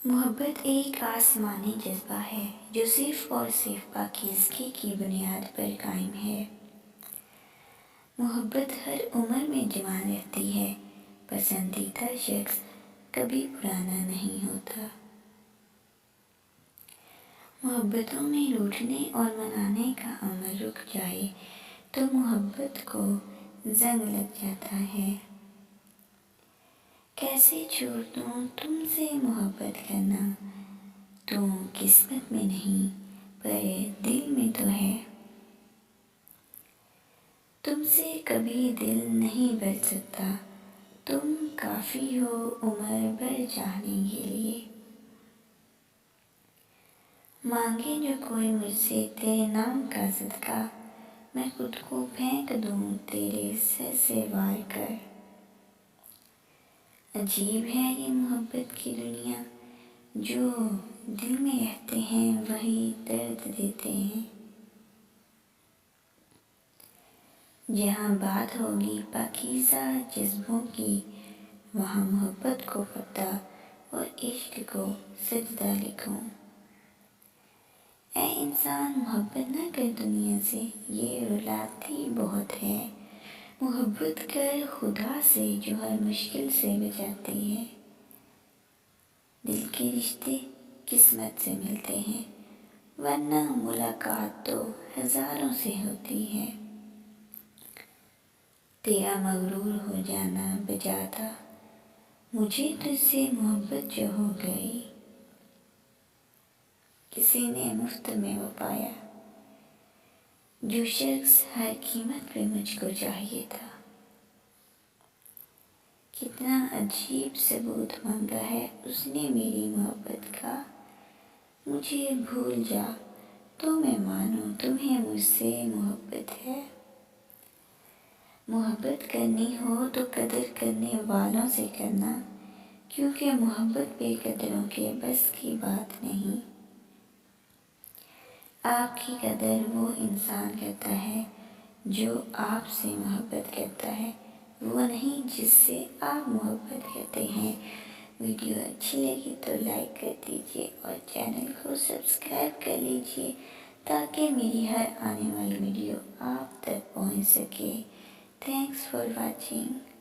محبت ایک آسمانی جذبہ ہے جو صرف اور صرف پاکیزگی کی بنیاد پر قائم ہے۔ محبت ہر عمر میں جوان رہتی ہے۔ پسندیدہ شخص کبھی پرانا نہیں ہوتا۔ محبتوں میں روٹھنے اور منانے کا عمل رک جائے تو محبت کو زنگ لگ جاتا ہے۔ کیسے چھوڑ دوں تم سے محبت کرنا، تو قسمت میں نہیں پر دل میں تو ہے۔ تم سے کبھی دل نہیں بھر سکتا، تم کافی ہو عمر بھر چاہنے کے لیے۔ مانگے جو کوئی مجھ سے تیرے نام کا صدقہ، میں خود کو پھینک دوں تیرے سر سے وار کر۔ عجیب ہے یہ محبت کی دنیا، جو دل میں رہتے ہیں وہی درد دیتے ہیں۔ جہاں بات ہوگی پاکیزہ جذبوں کی، وہاں محبت کو فتح اور عشق کو سجدہ لکھوں۔ اے انسان محبت نہ کر دنیا سے، یہ رلاتی بہت ہے۔ محبت کر خدا سے جو ہر مشکل سے بچاتی ہے۔ دل کے رشتے قسمت سے ملتے ہیں، ورنہ ملاقات تو ہزاروں سے ہوتی ہے۔ تیرا مغرور ہو جانا بجا تھا، مجھے تجھ سے محبت جو ہو گئی۔ کسی نے مفت میں وہ پایا، جو شخص ہر قیمت پہ مجھ کو چاہیے تھا۔ کتنا عجیب ثبوت مانگا ہے اس نے میری محبت کا، مجھے بھول جا تو میں مانوں تمہیں مجھ سے محبت ہے۔ محبت کرنی ہو تو قدر کرنے والوں سے کرنا، کیونکہ محبت بے قدروں کے بس کی بات نہیں۔ آپ کی قدر وہ انسان کرتا ہے جو آپ سے محبت کرتا ہے، وہ نہیں جس سے آپ محبت کرتے ہیں۔ ویڈیو اچھی لگی تو لائک کر دیجیے اور چینل کو سبسکرائب کر لیجیے تاکہ میری ہر آنے والی ویڈیو آپ تک پہنچ سکے۔ Thanks for watching.